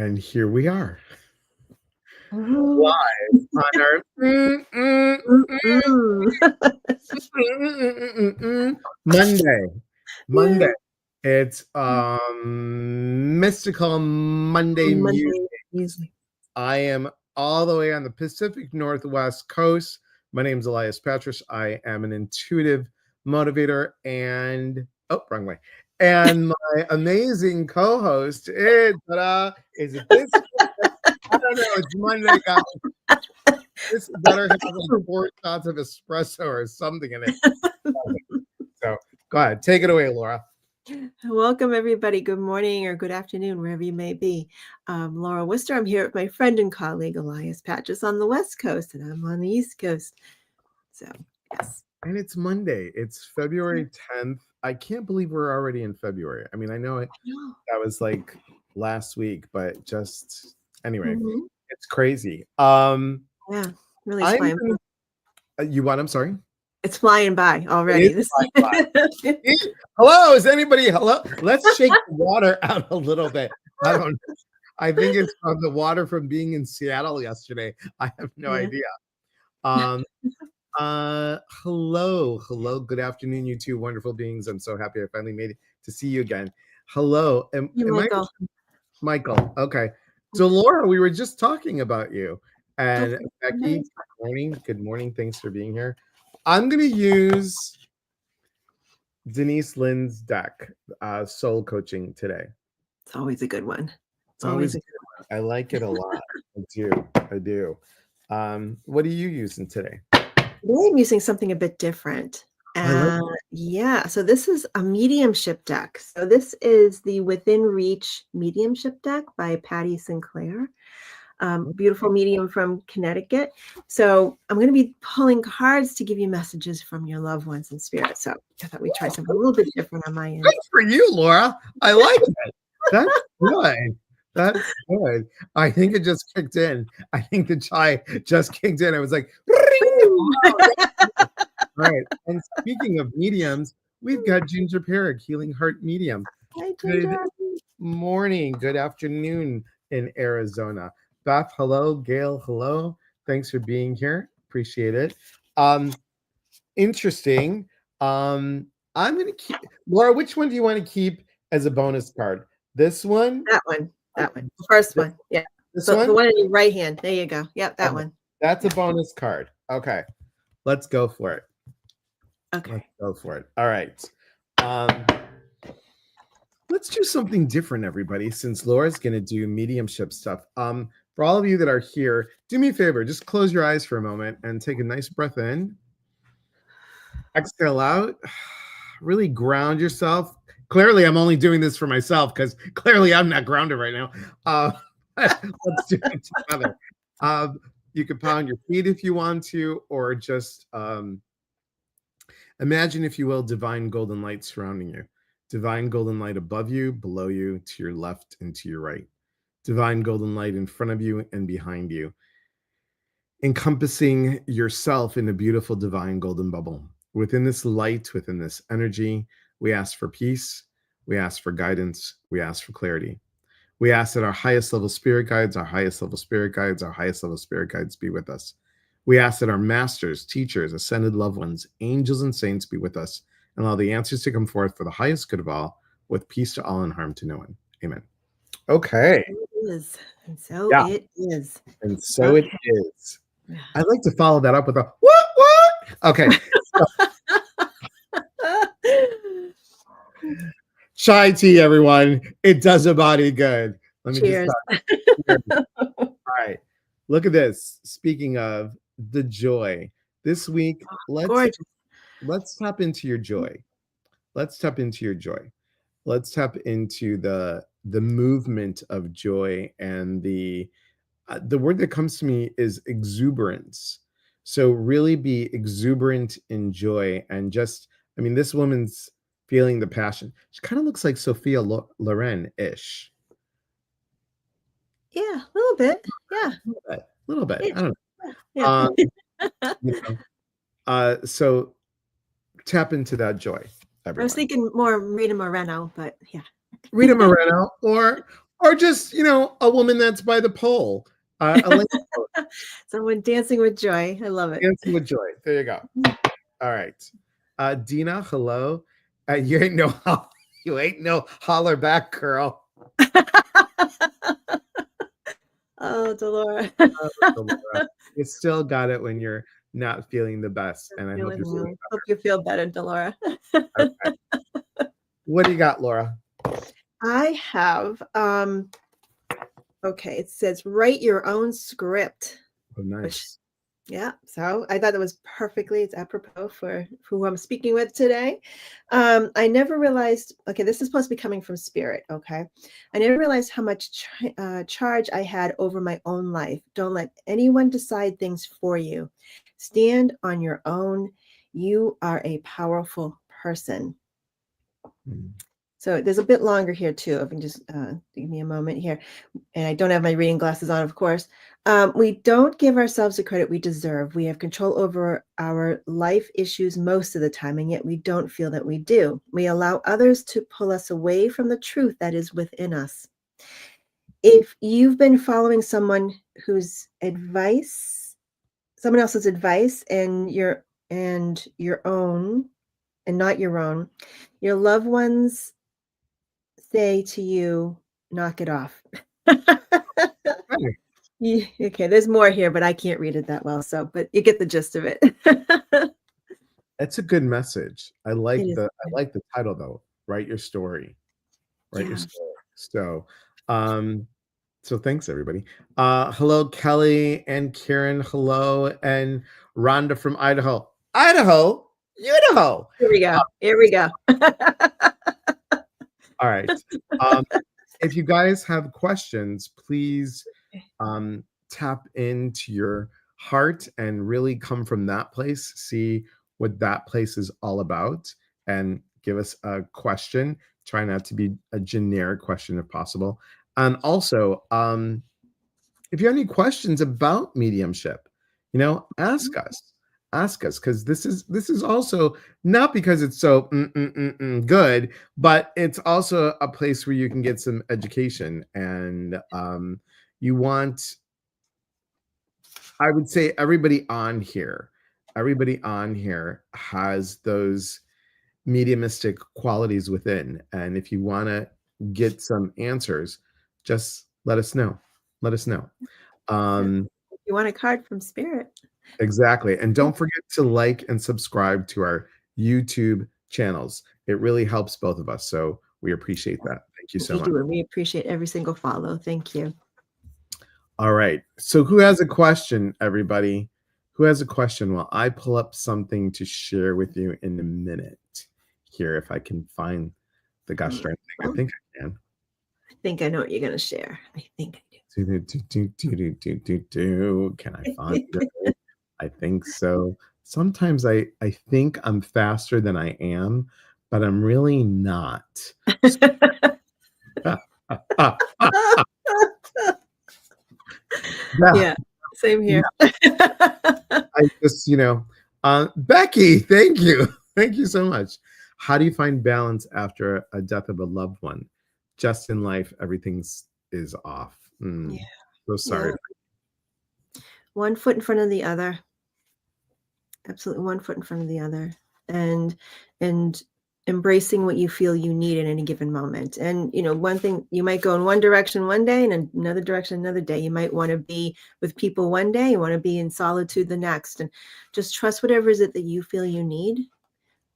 And here we are, Oh. live on our Monday. Yeah. It's Mystical Monday Musings. Monday music. I am all the way on the Pacific Northwest coast. My name is Elias Petrus. I am an intuitive motivator and wrong way. And my amazing co-host is it this? I don't know. It's Monday, guys. This better have like 4 shots of espresso or something in it. So go ahead, take it away, Laura. Welcome, everybody. Good morning or good afternoon, wherever you may be. Laura Worcester. I'm here with my friend and colleague, Elias Patches, on the West Coast, and I'm on the East Coast. So, yes. And it's Monday. It's February 10th. I can't believe we're already in February. I mean, I know that was like last week, but just anyway, it's crazy. Yeah, really flying by. I'm sorry? It's flying by already. Flying by. Hello, is anybody hello? Let's shake the water out a little bit. I don't know. I think it's from the water from being in Seattle yesterday. I have no idea. Hello. Good afternoon, you two wonderful beings. I'm so happy I finally made it to see you again. Hello. Michael. Okay. So Laura, we were just talking about you. And Becky, good morning. Thanks for being here. I'm going to use Denise Lynn's deck, Soul Coaching today. It's always a good one. It's always a good one. I like it a lot. I do. What are you using today? Today I'm using something a bit different. Yeah, so this is a mediumship deck. So this is the Within Reach mediumship deck by Patty Sinclair. Beautiful medium from Connecticut. So I'm going to be pulling cards to give you messages from your loved ones in spirit. So I thought we'd try something a little bit different on my end. Good for you, Laura. I like it. That's good. That's good. I think it just kicked in. I think the chai just kicked in. I was like, right. And speaking of mediums, we've got Ginger Perrick, Healing Heart Medium. Hi, Ginger. Good morning. Good afternoon in Arizona. Beth, hello. Gail, hello. Thanks for being here. Appreciate it. Interesting. I'm going to keep Laura. Which one do you want to keep as a bonus card? This one? That one. The first one. Yeah. The one in your right hand. There you go. Yep, that one. That's a bonus card. Okay. Let's go for it. Okay. Let's go for it. All right. Let's do something different, everybody, since Laura's going to do mediumship stuff. For all of you that are here, do me a favor. Just close your eyes for a moment and take a nice breath in. Exhale out. Really ground yourself. Clearly, I'm only doing this for myself because clearly I'm not grounded right now. Let's do it together. You can pound your feet if you want to, or just imagine, if you will, divine golden light surrounding you. Divine golden light above you, below you, to your left and to your right. Divine golden light in front of you and behind you, encompassing yourself in a beautiful divine golden bubble. Within this light, within this energy, we ask for peace, we ask for guidance, we ask for clarity. We ask that our highest level spirit guides, our highest level spirit guides be with us. We ask that our masters, teachers, ascended loved ones, angels and saints be with us, and allow the answers to come forth for the highest good of all, with peace to all and harm to no one. Amen. Okay. It is. And so it is. And so it is. I'd like to follow that up with a what? Okay. Chai tea, everyone. It does a body good. Let me Cheers. Cheers. All right. Look at this. Speaking of the joy, this week, let's tap into your joy. Let's tap into your joy. Let's tap into the movement of joy, and the word that comes to me is exuberance. So really be exuberant in joy, and just, I mean, this woman's feeling the passion. She kind of looks like Sophia Loren-ish. Yeah, a little bit. Yeah. A little bit. Yeah. I don't know. Yeah. So tap into that joy, everyone. I was thinking more Rita Moreno, but yeah. Rita Moreno, or or just, a woman that's by the pole, a lady Someone dancing with joy. I love it. dancing with joy. There you go. All right. Dina, hello. You ain't no you ain't no holler back, girl. Oh, Delora. Oh, Delora. You still got it when you're not feeling the best, and I hope you're feeling Hope you feel better, Delora. better. Okay. What do you got, Laura? I have, okay, it says write your own script, Oh, which nice. yeah, so I thought that was it's apropos for who I'm speaking with today. I never realized, okay, this is supposed to be coming from spirit, okay? I never realized how much charge I had over my own life. Don't let anyone decide things for you. Stand on your own. You are a powerful person. Mm. So there's a bit longer here too. If you can just give me a moment here. And I don't have my reading glasses on, of course. We don't give ourselves the credit we deserve. We have control over our life issues most of the time, and yet we don't feel that we do. We allow others to pull us away from the truth that is within us. If you've been following someone whose advice, someone else's advice, and your own, and not your own, your loved ones say to you, knock it off. Hey, Okay, there's more here, but I can't read it that well. So, but you get the gist of it. that's a good message. I It like is. the title though. Write your story. Write your Yeah. story. Um, so thanks everybody. Hello, Kelly and Karen. Hello, and Rhonda from Idaho. Idaho, Idaho. Here we go. Here we go. All right. Um, if you guys have questions, please tap into your heart and really come from that place. See what that place is all about, and give us a question. Try not to be a generic question if possible. And also, if you have any questions about mediumship, ask us. Ask us, because this is also not because it's so good, but it's also a place where you can get some education, and you want, I would say, everybody on here has those mediumistic qualities within, and if you want to get some answers, just let us know. Let us know. Um, If you want a card from Spirit, exactly. And don't forget to like and subscribe to our YouTube channels. It really helps both of us. So we appreciate that. Thank you so you much. do it. We appreciate every single follow. Thank you. All right. So who has a question, everybody? Who has a question? Well, I pull up something to share with you in a minute here, if I can find the gosh darn thing. I Well, think I can. I think I know what you're going to share. I think I Can I find it? I think so. Sometimes I think I'm faster than I am, but I'm really not. Yeah. Yeah, same here. I just, Becky, thank you. Thank you so much. How do you find balance after a death of a loved one? Just in life, everything's is off. Yeah. So sorry. Yeah. One foot in front of the other. Absolutely, one foot in front of the other, and embracing what you feel you need in any given moment. And one thing, you might go in one direction one day and another direction another day. You might want to be with people one day, you want to be in solitude the next, and just trust whatever is it that you feel you need,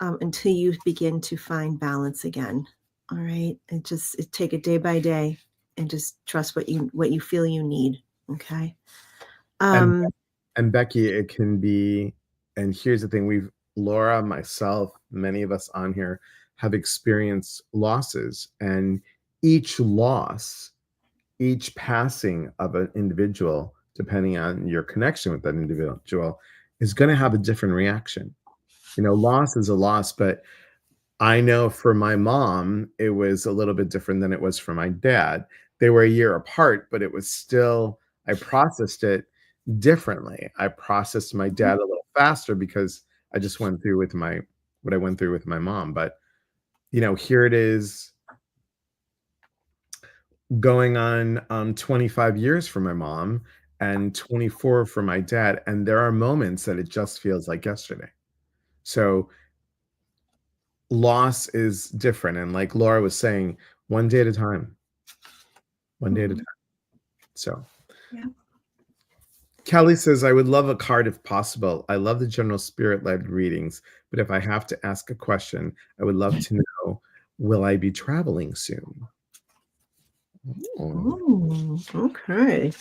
until you begin to find balance again. All right, it take it day by day, and just trust what you feel you need. Okay. And um and Becky, it can be, and here's the thing, Laura, myself, many of us on here have experienced losses, and each loss, each passing of an individual, depending on your connection with that individual, is going to have a different reaction. Loss is a loss, but I know for my mom, it was a little bit different than it was for my dad. They were a year apart, but it was still, I processed it differently. I processed my dad a little faster because I just went through with what I went through with my mom. But here it is. going on 25 years for my mom and 24 for my dad, and there are moments that it just feels like yesterday. So loss is different, and like Laura was saying, one day at a time, one day at a Mhm. time. So Yeah. Kelly says, I would love a card if possible. I love the general spirit-led readings, but if I have to ask a question, I would love to know, will I be traveling soon? Oh, Okay.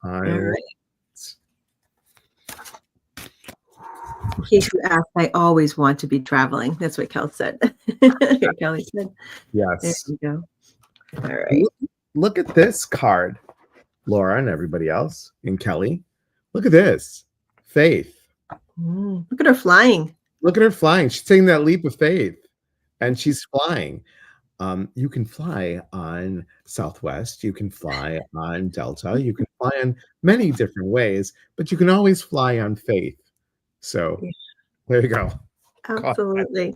I All like right. it. In case you asked, I always want to be traveling. That's what Kel said. Kelly said. There Yes. you go. All right. Look, look at this card, Laura and everybody else, and Kelly. Look at this. Faith. Look at her flying. Look at her flying. She's taking that leap of faith and she's flying. You can fly on Southwest, you can fly on Delta, you can fly in many different ways, but you can always fly on faith. So Yeah, there you go. Caught that. absolutely.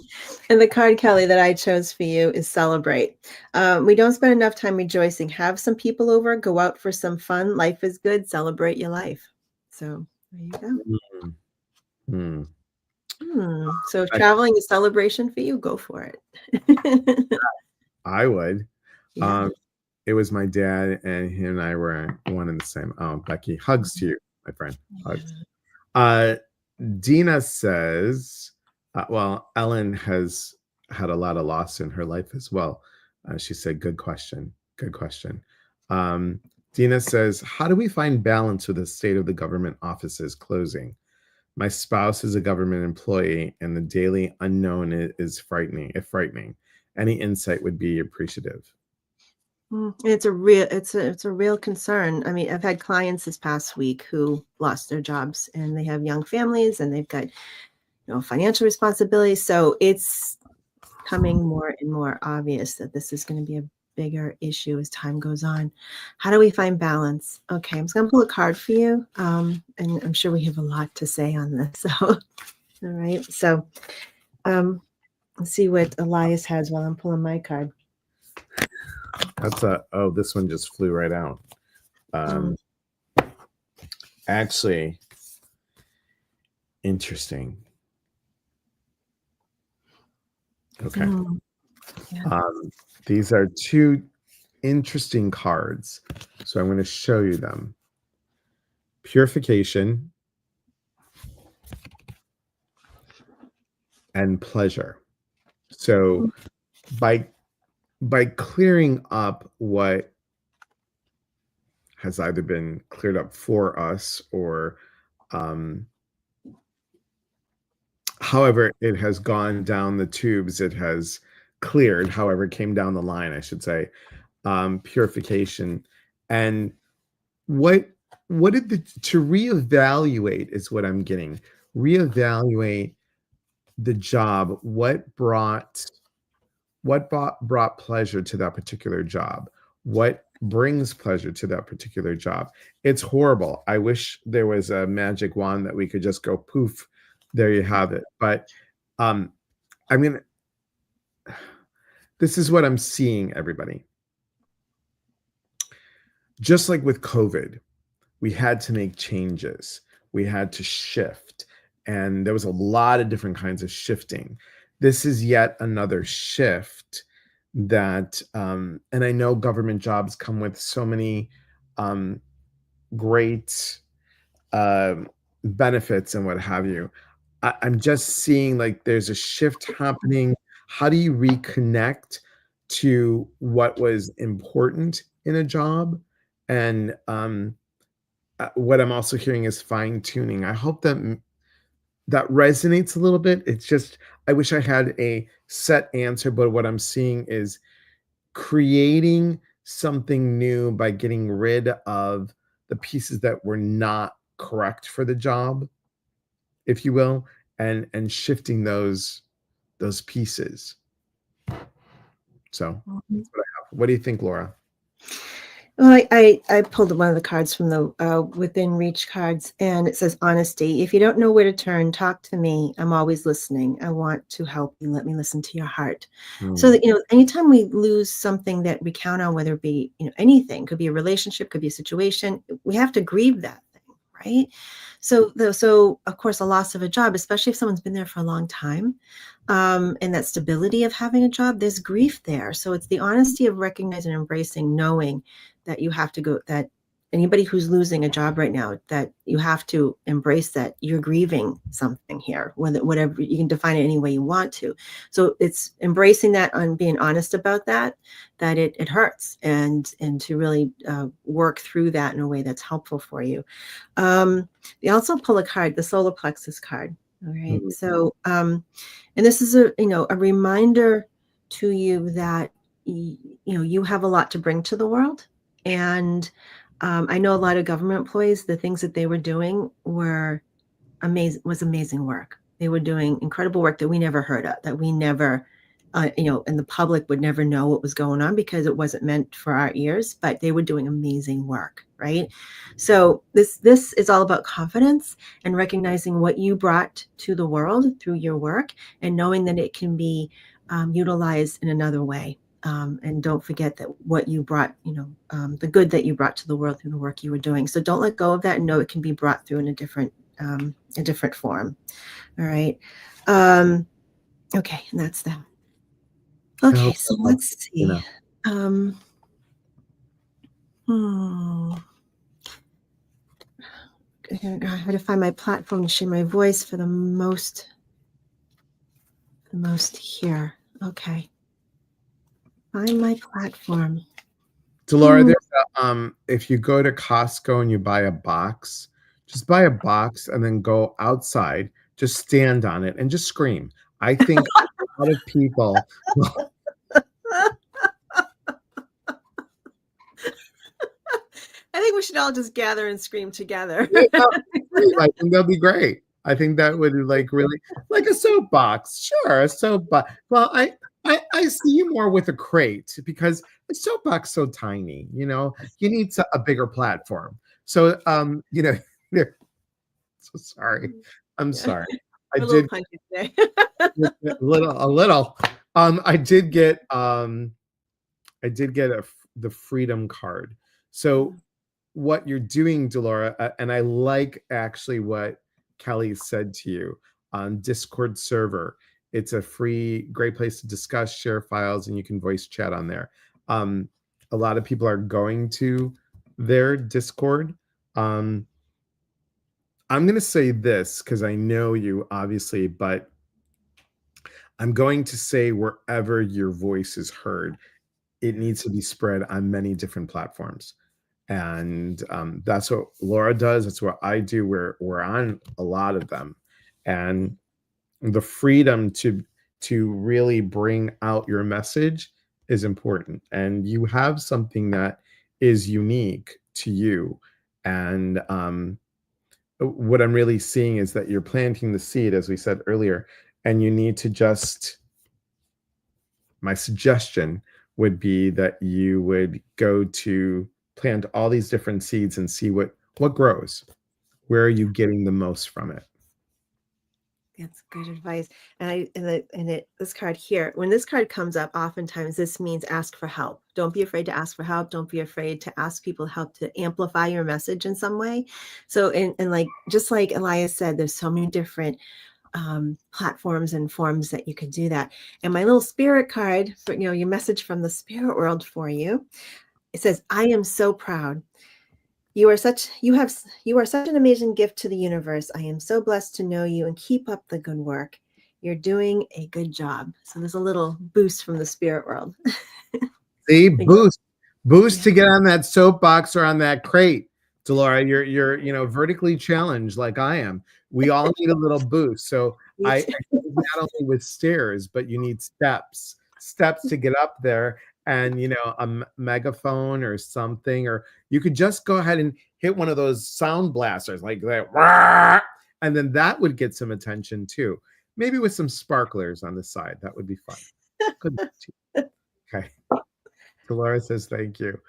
And the card, Kelly, that I chose for you is celebrate. We don't spend enough time rejoicing. Have some people over, go out for some fun. Life is good. Celebrate your life. So there you go. Mm, mm. So if I, traveling is celebration for you, go for it. I would. Yeah. Um, it was my dad, and him and I were one and the same. Oh, Becky, hugs to you, my friend. Hugs. Yeah. Uh, Dina says, well, Ellen has had a lot of loss in her life as well. She said, good question. Good question. Um, Dina says, how do we find balance with the state of the government offices closing? My spouse is a government employee, and the daily unknown is frightening. If frightening, any insight would be appreciative. It's a real concern. I mean, I've had clients this past week who lost their jobs and they have young families and they've got, financial responsibilities. So it's becoming more and more obvious that this is going to be a bigger issue as time goes on. How do we find balance? Okay, I'm just going to pull a card for you. And I'm sure we have a lot to say on this. So, all right. So, let's see what Elias has while I'm pulling my card. This one just flew right out. Mm, Um, actually, interesting. Okay. mm, yeah. Um, these are two interesting cards. So I'm going to show you them. Purification and pleasure. So by clearing up what has either been cleared up for us or um, however it has gone down the tubes, it has cleared, however it came down the line, I should say, purification. And what did the to reevaluate is what I'm getting. Reevaluate the job. Brought pleasure to that particular job? What brings pleasure to that particular job? It's horrible. I wish there was a magic wand that we could just go poof, there you have it. But um, I mean, this is what I'm seeing, everybody. Just like with COVID, we had to make changes. We had to shift. And there was a lot of different kinds of shifting. This is yet another shift that, and I know government jobs come with so many um, great benefits and what have you. I'm just seeing like there's a shift happening. How do you reconnect to what was important in a job? And what I'm also hearing is fine tuning. I hope that that resonates a little bit. It's just I wish I had a set answer, but what I'm seeing is creating something new by getting rid of the pieces that were not correct for the job, if you will, and shifting those pieces. So Mhm. that's what I have. What do you think, Laura? Well, I pulled one of the cards from the Within Reach cards, and it says honesty. If you don't know where to turn, talk to me. I'm always listening. I want to help you. Let me listen to your heart. So Mm, that, anytime we lose something that we count on, whether it be, anything, could be a relationship, could be a situation, we have to grieve that thing, right? So of course, a loss of a job, especially if someone's been there for a long time, and that stability of having a job, there's grief there. So it's the honesty of recognizing and embracing, knowing that you have to go, that anybody who's losing a job right now, that you have to embrace that you're grieving something here, whatever you can define it any way you want to. So it's embracing that and being honest about that, that it hurts, and to really work through that in a way that's helpful for you. You also pull a card, the solar plexus card. All right. mm, So, and this is a reminder to you that you have a lot to bring to the world. And I know a lot of government employees, the things that they were doing were amazing work. They were doing incredible work that we never heard of, that we never, and the public would never know what was going on because it wasn't meant for our ears, but they were doing amazing work, right? So this is all about confidence and recognizing what you brought to the world through your work, and knowing that it can be utilized in another way. And don't forget that what you brought, the good that you brought to the world through the work you were doing. So don't let go of that, and know it can be brought through in a different form. All right. Okay, and that's that. I Okay, hope so that helps, let's you see. know. Um, hmm, I had to find my platform to share my voice for the most here. Okay, find my platform. Delora, Hmm. there's if you go to Costco and you buy a box, just buy a box and then go outside, just stand on it and just scream. I think a lot of people I think we should all just gather and scream together. yeah, no, great. I think that'll be great. I think that would like really like a soapbox. Sure, a soapbox. Well, I see you more with a crate because a soapbox so tiny. You need a bigger platform. So there- so sorry. I'm Yeah, sorry. I we're a little did punchy today. get a little. I did get the freedom card. So what you're doing, Delora, and I like actually what Kelly said to you on Discord server. It's a free, great place to discuss, share files, and you can voice chat on there. Um, a lot of people are going to their Discord. Um, I'm going to say this because I know you, obviously, but I'm going to say wherever your voice is heard, it needs to be spread on many different platforms. And that's what Laura does. That's what I do. We're on a lot of them, and the freedom to really bring out your message is important. And you have something that is unique to you. And what I'm really seeing is that you're planting the seed, as we said earlier, and you need to just. My suggestion would be that you would go to plant all these different seeds and see what grows. Where are you getting the most from it? That's good advice. This card here, when this card comes up, oftentimes this means ask for help. Don't be afraid to ask for help. Don't be afraid to ask people help to amplify your message in some way. So, and like, just like Elias said, there's so many different platforms and forms that you could do that. And my little spirit card for, your message from the spirit world for you, it says, I am so proud. You are such an amazing gift to the universe. I am so blessed to know you, and keep up the good work. You're doing a good job. So there's a little boost from the spirit world. See, boost Yeah, to get on that soapbox or on that crate. Delora, you're vertically challenged like I am. We all need a little boost. So me I too. not only with stairs, but you need steps to get up there, and a megaphone or something, or you could just go ahead and hit one of those sound blasters like that, "Wah!" And then that would get some attention too. Maybe with some sparklers on the side. That would be fun. Good. Okay. Dolores says thank you.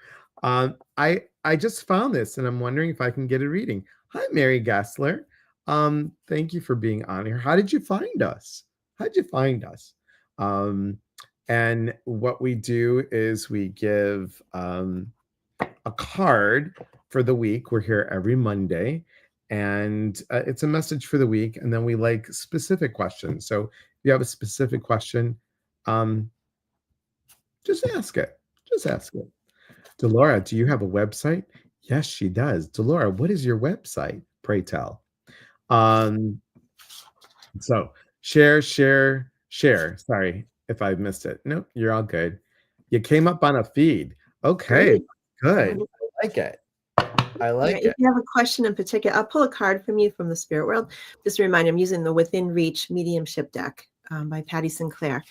I just found this and I'm wondering if I can get a reading. Hi, Mary Gessler. Thank you for being on here. How did you find us? How did you find us? Um, and what we do is we give a card for the week. We're here every Monday, and it's a message for the week. And then we like specific questions. So if you have a specific question, um, just ask it. Just ask it. Delora, do you have a website? Yes, she does. Delora, what is your website? Pray tell. Um, so share, share, share. Sorry if I missed it. Nope, you're all good. You came up on a feed. Okay, Great. good. I like it. I Yeah, like if it. you have a question in particular, I'll pull a card from you from the spirit world. Just a reminder, I'm using the Within Reach Mediumship deck by Patty Sinclair.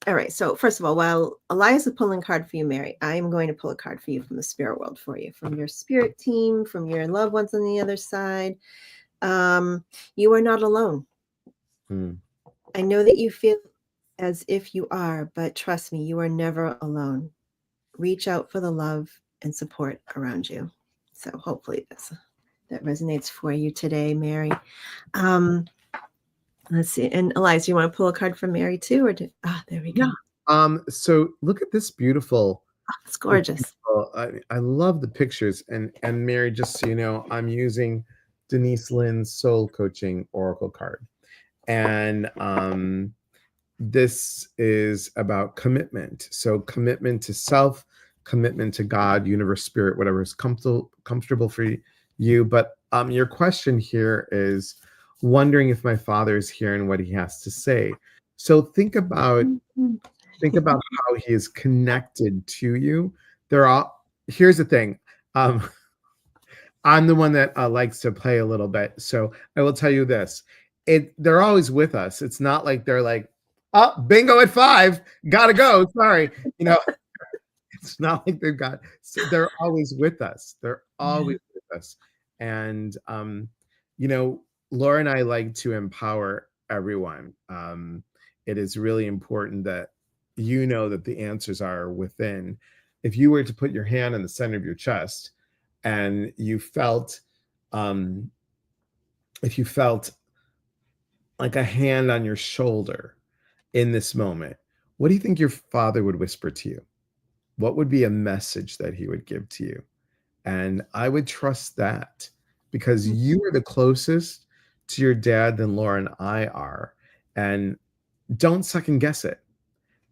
All right, so first of all, while Elias is pulling a card for you, Mary, I am going to pull a card for you from the spirit world for you, from your spirit team, from your loved ones on the other side. You are not alone. Hmm. I know that you feel as if you are, but trust me, you are never alone. Reach out for the love and support around you. So hopefully that resonates for you today, Mary. Let's see. And Eliza, you want to pull a card from Mary too? There we go. So look at this beautiful. It's gorgeous. I love the pictures. And Mary, just so you know, I'm using Denise Lynn's Soul Coaching Oracle card. And this is about commitment. So commitment to self, commitment to God, universe, spirit, whatever is comfortable for you. But your question here is wondering if my father is here and what he has to say. So think about how he is connected to you. Here's the thing. I'm the one that likes to play a little bit. So I will tell you this. They're always with us. It's not like they're like, oh, bingo at 5, gotta go. Sorry. It's not like they're always with us. They're always with us. And Laura and I like to empower everyone. It is really important that you know that the answers are within. If you were to put your hand in the center of your chest and you felt if you felt like a hand on your shoulder in this moment, what do you think your father would whisper to you? What would be a message that he would give to you? And I would trust that because you are the closest to your dad than Laura and I are. And don't second guess it.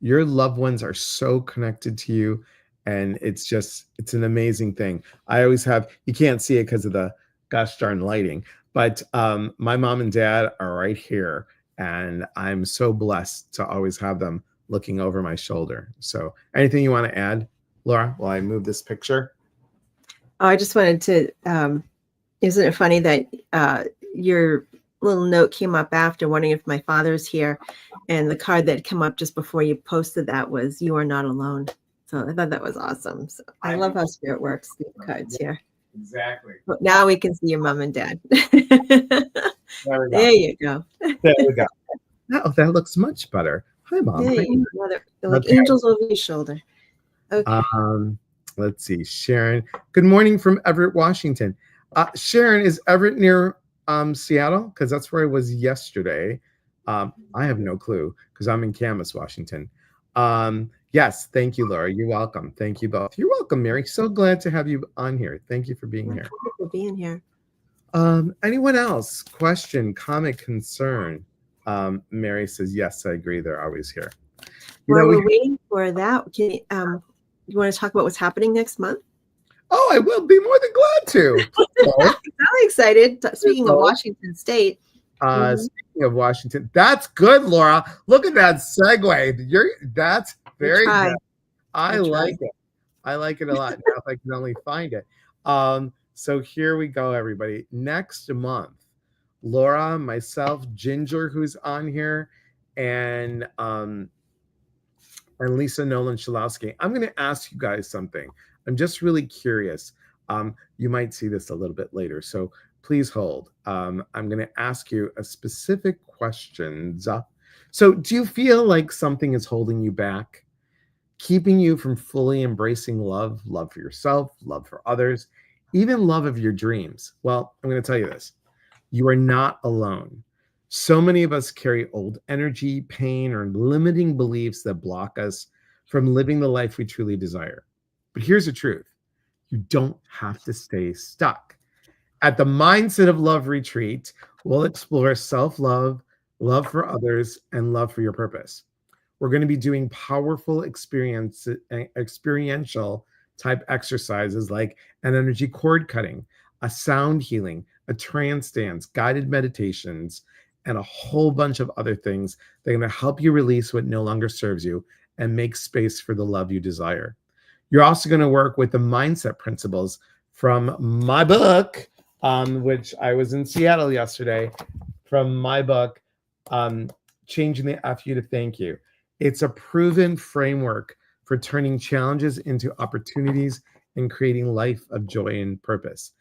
Your loved ones are so connected to you. And it's an amazing thing. I always have, you can't see it because of the gosh darn lighting, but my mom and dad are right here. And I'm so blessed to always have them looking over my shoulder. So anything you want to add, Laura, while I move this picture? Oh, I just wanted to, isn't it funny that your little note came up after wondering if my father's here, and the card that came up just before you posted that was "You are not alone." So I thought that was awesome. So I love how spirit works these cards here. Exactly. But now we can see your mom and dad. There you go. There we go. Oh, that looks much better. Hi, Mom. They're like Okay. angels over your shoulder. Okay. Let's see. Sharon. Good morning from Everett, Washington. Sharon, is Everett near Seattle? Because that's where I was yesterday. I have no clue because I'm in Camas, Washington. Yes, thank you, Laura. You're welcome. Thank you both. You're welcome, Mary. So glad to have you on here. Thank you for being here. Thank you for being here. Anyone else? Question, comment, concern? Mary says, yes, I agree. They're always here. While we're waiting for that, can you want to talk about what's happening next month? Oh, I will be more than glad to. I'm excited. Speaking of Washington State. Speaking of Washington, that's good, Laura. Look at that segue. That's very good. I like it. I like it a lot. Now, if I can only find it. So here we go, everybody. Next month, Laura, myself, Ginger, who's on here, and Lisa Nolan Shalowski. I'm going to ask you guys something. I'm just really curious. You might see this a little bit later, so please hold. I'm going to ask you a specific question. So do you feel like something is holding you back? keeping you from fully embracing love, love for yourself, love for others, even love of your dreams. Well, I'm going to tell you this. You are not alone. So many of us carry old energy, pain, or limiting beliefs that block us from living the life we truly desire. But here's the truth. You don't have to stay stuck. At the Mindset of Love retreat, we'll explore self love, love for others, and love for your purpose. We're going to be doing powerful experiential type exercises like an energy cord cutting, a sound healing, a trance dance, guided meditations, and a whole bunch of other things that are going to help you release what no longer serves you and make space for the love you desire. You're also going to work with the mindset principles from my book, which I was in Seattle yesterday, from my book, um, Changing the FU to Thank You. It's a proven framework for turning challenges into opportunities and creating life of joy and purpose.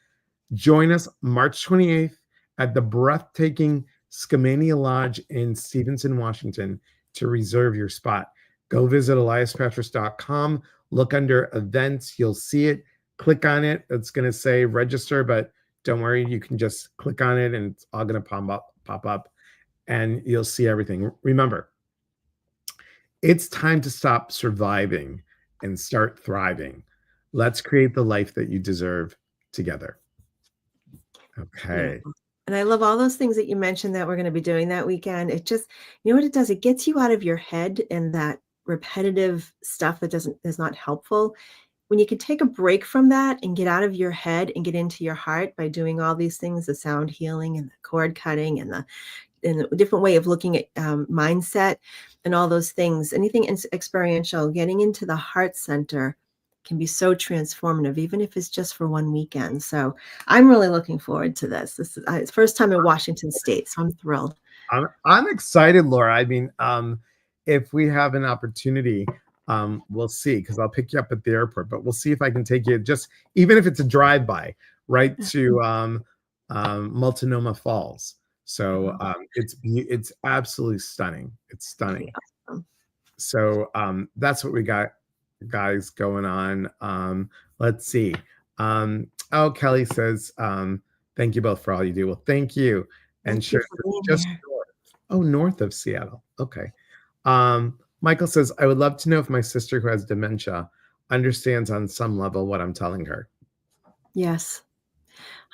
Join us March 28th at the breathtaking Skamania Lodge in Stevenson, Washington to reserve your spot. Go visit eliaspetros.com, look under events, you'll see it. Click on it. It's going to say register, but don't worry, you can just click on it and it's all going to pop up and you'll see everything. Remember, it's time to stop surviving and start thriving. Let's create the life that you deserve together. Okay. Beautiful. And I love all those things that you mentioned that we're going to be doing that weekend. It just, you know what it does? It gets you out of your head and that repetitive stuff that is not helpful. When you can take a break from that and get out of your head and get into your heart by doing all these things, the sound healing and the cord cutting and a different way of looking at mindset and all those things, anything experiential, getting into the heart center can be so transformative, even if it's just for one weekend. So I'm really looking forward to this. This is it's first time in Washington State, so I'm thrilled. I'm excited, Laura. I mean, if we have an opportunity, we'll see, because I'll pick you up at the airport, but we'll see if I can take you, just even if it's a drive-by, right to Multnomah Falls. So it's absolutely stunning. It's stunning. Awesome. So that's what we got, guys, going on. Let's see. Kelly says, thank you both for all you do. Well, thank you. And Thank you sure, for being just here. north of Seattle. Okay. Michael says, I would love to know if my sister who has dementia understands on some level what I'm telling her. Yes,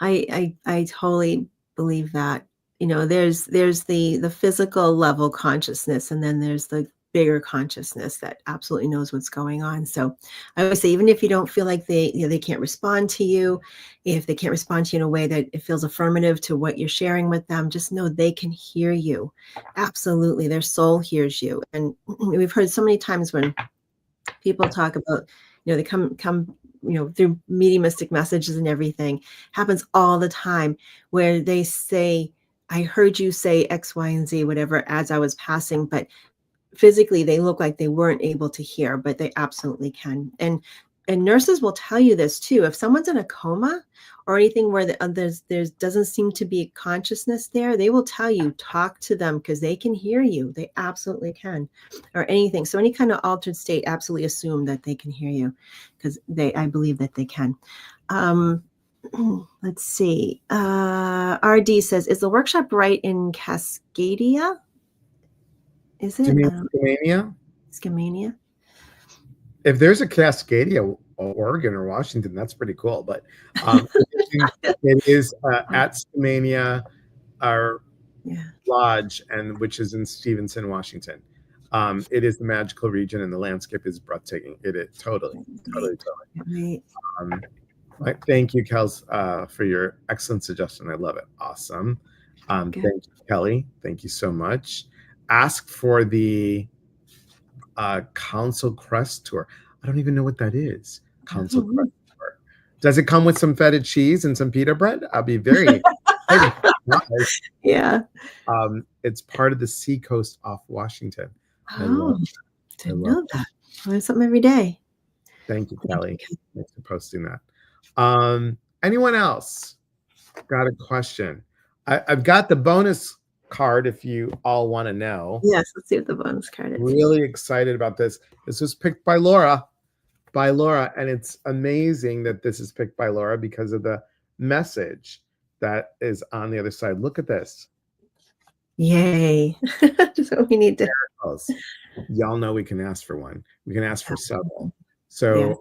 I totally believe that. You know, there's the physical level consciousness, and then there's the bigger consciousness that absolutely knows what's going on. So I always say, even if you don't feel like they can't respond to you, if they can't respond to you in a way that it feels affirmative to what you're sharing with them, just know they can hear you. Absolutely, their soul hears you. And we've heard so many times when people talk about, they come through mediumistic messages and everything, happens all the time, where they say, I heard you say X, Y, and Z, whatever, as I was passing, but physically they look like they weren't able to hear, but they absolutely can. And nurses will tell you this too. If someone's in a coma or anything where there's doesn't seem to be consciousness there, they will tell you, talk to them, because they can hear you. They absolutely can. Or anything. So any kind of altered state, absolutely assume that they can hear you, because I believe that they can. Let's see. RD says, is the workshop right in Cascadia? Is Do you it? mean Skamania? Skamania? If there's a Cascadia, Oregon or Washington, that's pretty cool. But it is at Skamania, our lodge, and which is in Stevenson, Washington. It is the magical region, and the landscape is breathtaking. It is totally. Thank you, Kels, for your excellent suggestion. I love it. Awesome. Thank you, Kelly. Thank you so much. Ask for the Council Crest tour. I don't even know what that is. Council Crest tour. Does it come with some feta cheese and some pita bread? I'll be very excited. Yeah. It's part of the seacoast off Washington. Oh, didn't know that. Learn something every day. Thank you, Kelly. Thanks for posting that. Anyone else got a question? I've got the bonus card if you all want to know. Yes, let's see what the bonus card is. Really excited about this. This was picked by Laura. And it's amazing that this is picked by Laura because of the message that is on the other side. Look at this. Yay. So we need to. Y'all know we can ask for one. We can ask for several. Yes. So,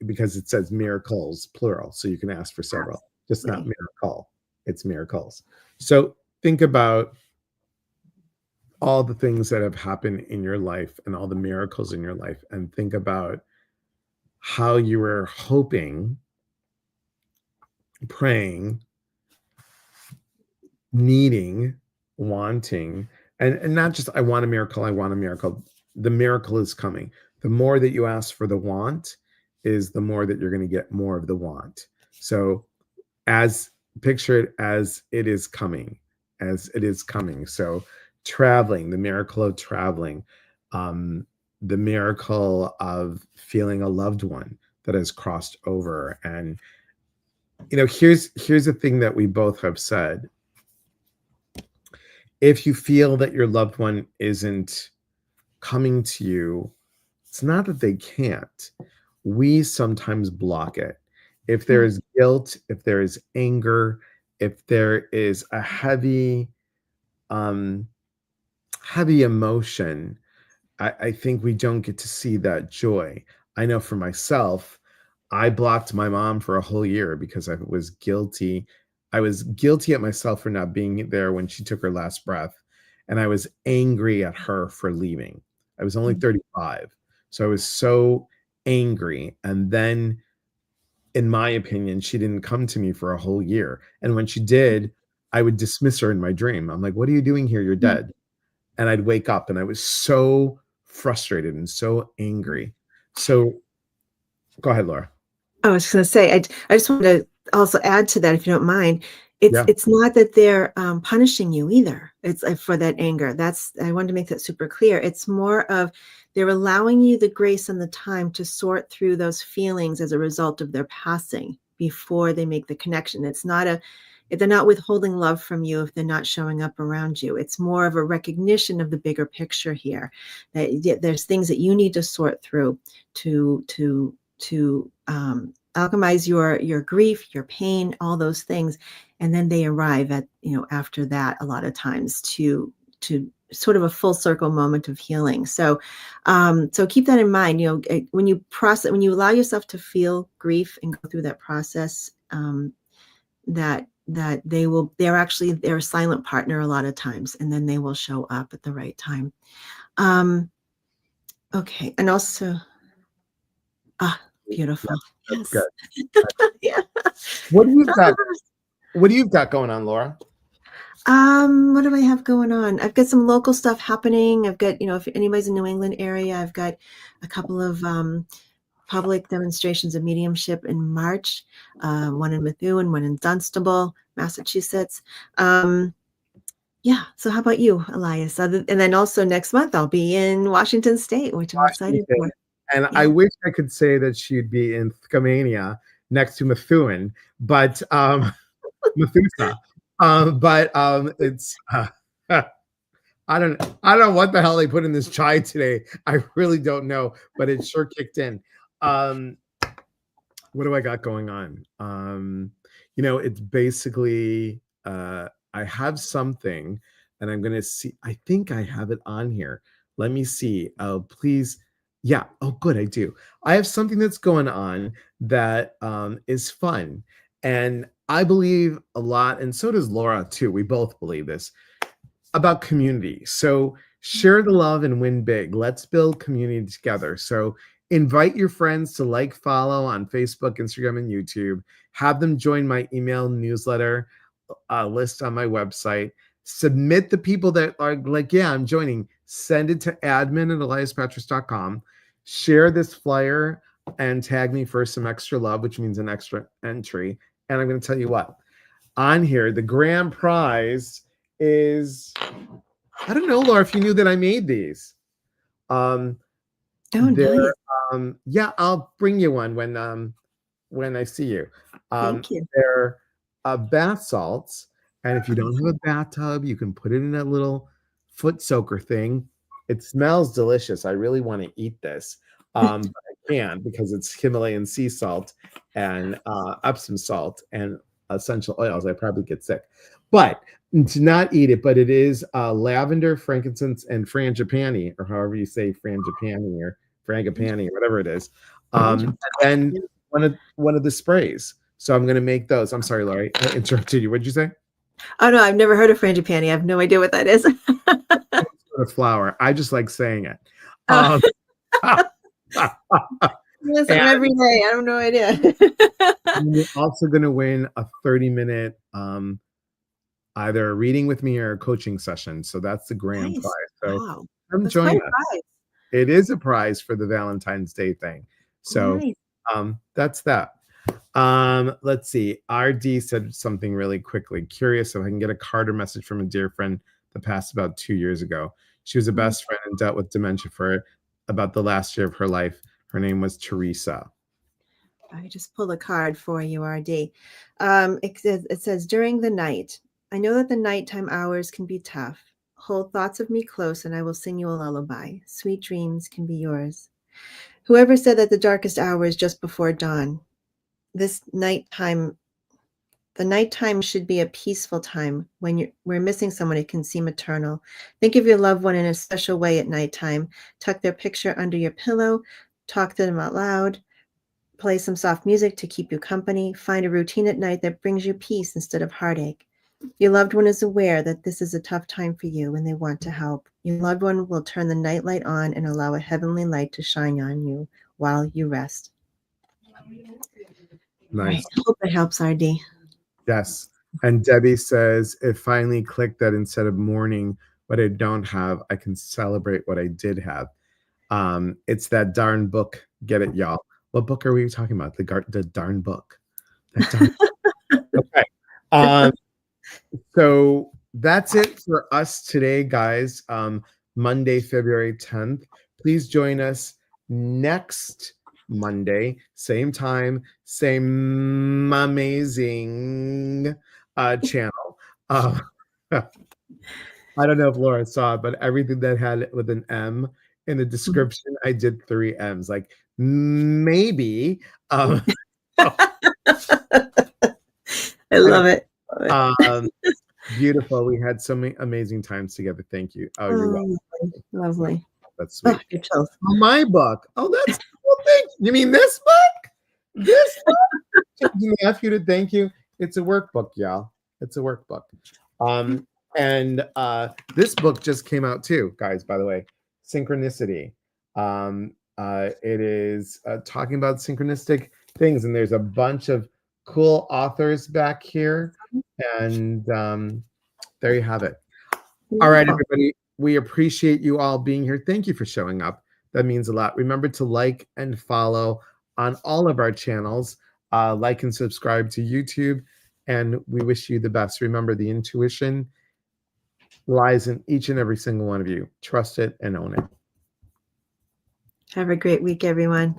because it says miracles, plural, so you can ask for several. Just not miracle. It's miracles. So think about all the things that have happened in your life and all the miracles in your life, and think about how you were hoping, praying, needing, wanting, and not just I want a miracle, I want a miracle. The miracle is coming. The more that you ask for the want is the more that you're going to get more of the want. So as picture it as it is coming, as it is coming. So traveling, the miracle of traveling, the miracle of feeling a loved one that has crossed over. And here's the thing that we both have said. If you feel that your loved one isn't coming to you, it's not that they can't. We sometimes block it. If there is guilt, if there is anger, if there is a heavy emotion, I think we don't get to see that joy. I know for myself, I blocked my mom for a whole year because I was guilty. I was guilty at myself for not being there when she took her last breath. And I was angry at her for leaving. I was only 35. So I was so angry. And then, in my opinion, she didn't come to me for a whole year. And when she did, I would dismiss her in my dream. I'm like, what are you doing here? You're dead. And I'd wake up and I was so frustrated and so angry. So go ahead, Laura. I was just going to say, I just wanted to also add to that, if you don't mind. It's not that they're punishing you either. It's for that anger. I wanted to make that super clear. It's more of they're allowing you the grace and the time to sort through those feelings as a result of their passing before they make the connection. They're not withholding love from you if they're not showing up around you. It's more of a recognition of the bigger picture here. That there's things that you need to sort through to alchemize your grief, your pain, all those things, and then they arrive at after that a lot of times to sort of a full circle moment of healing. So keep that in mind. When you allow yourself to feel grief and go through that process, that they're a silent partner a lot of times, and then they will show up at the right time. Okay, and also. Beautiful. That's Yes. good. Yeah. What do you got going on, Laura? What do I have going on? I've got some local stuff happening. I've got, if anybody's in New England area, I've got a couple of public demonstrations of mediumship in March, one in Methuen, one in Dunstable, Massachusetts. Yeah. So how about you, Elias? And then also next month, I'll be in Washington State, which I'm excited for. And I wish I could say that she'd be in Skamania next to Methuen, but Methuselah. It's I don't know what the hell they put in this chai today. I really don't know, but it sure kicked in. What do I got going on? It's basically I have something, and I'm gonna see. I think I have it on here. Let me see. Oh, please. Yeah. Oh, good. I do. I have something that's going on that is fun, and I believe a lot, and so does Laura too. We both believe this about community. So share the love and win big. Let's build community together. So invite your friends to follow on Facebook, Instagram, and YouTube. Have them join my email newsletter list on my website. Submit the people that are like, yeah, I'm joining. Send it to admin@eliaspatras.com. Share this flyer and tag me for some extra love, which means an extra entry. And I'm going to tell you what, on here, the grand prize is, I don't know, Laura, if you knew that I made these. Oh, nice. Yeah, I'll bring you one when I see you. Thank you. They're bath salts, And if you don't have a bathtub, you can put it in that little foot soaker thing. It smells delicious. I really want to eat this. But I can't because it's Himalayan sea salt and Epsom salt and essential oils. I probably get sick. But to not eat it, but it is lavender, frankincense, and frangipani, or however you say frangipani or frangipani, or whatever it is. And one of the sprays. So I'm gonna make those. I'm sorry, Laurie, I interrupted you. What did you say? Oh, no, I've never heard of frangipani. I have no idea what that is. Sort of flour. I just like saying it. Oh, Um, learn something and every day. I have no idea. you're also gonna win a 30-minute either a reading with me or a coaching session. So that's the grand Nice. prize. So Wow. come That's quite join a us. prize. It is a prize for the Valentine's Day thing. So Nice. that's that. Let's see. RD said something really quickly. Curious if I can get a card or message from a dear friend that passed about 2 years ago. She was a Mm. best friend and dealt with dementia for about the last year of her life. Her name was Teresa. I just pulled a card for you, RD. It says, during the night, I know that the nighttime hours can be tough. Hold thoughts of me close, and I will sing you a lullaby. Sweet dreams can be yours. Whoever said that the darkest hour is just before dawn? This nighttime, the nighttime should be a peaceful time. When we're missing someone, it can seem eternal. Think of your loved one in a special way at nighttime. Tuck their picture under your pillow. Talk to them out loud. Play some soft music to keep you company. Find a routine at night that brings you peace instead of heartache. Your loved one is aware that this is a tough time for you and they want to help. Your loved one will turn the nightlight on and allow a heavenly light to shine on you while you rest. Right. Nice. Hope it helps, RD. Yes. And Debbie says, it finally clicked that instead of mourning what I don't have, I can celebrate what I did have. It's that darn book. Get it, y'all. What book are we talking about? The darn book. That darn okay. So that's it for us today, guys. Monday, February 10th. Please join us next Monday, same time, same amazing channel. I don't know if Laura saw it, but everything that had with an M in the description, I did 3 M's, like maybe. Oh, I love it. um, beautiful. We had so many amazing times together. Thank you. Oh, you're welcome. Oh, lovely. That's Oh, sweet. your chills. Oh, my book. Oh, that's cool. Thank you. You mean this book? This book? Ask you to thank you. It's a workbook, y'all. It's a workbook. And this book just came out too, guys, by the way. Synchronicity. It is talking about synchronistic things, and there's a bunch of cool authors back here. And there you have it. All right, everybody. We appreciate you all being here. Thank you for showing up. That means a lot. Remember to like and follow on all of our channels. Like and subscribe to YouTube. And we wish you the best. Remember, the intuition lies in each and every single one of you. Trust it and own it. Have a great week, everyone.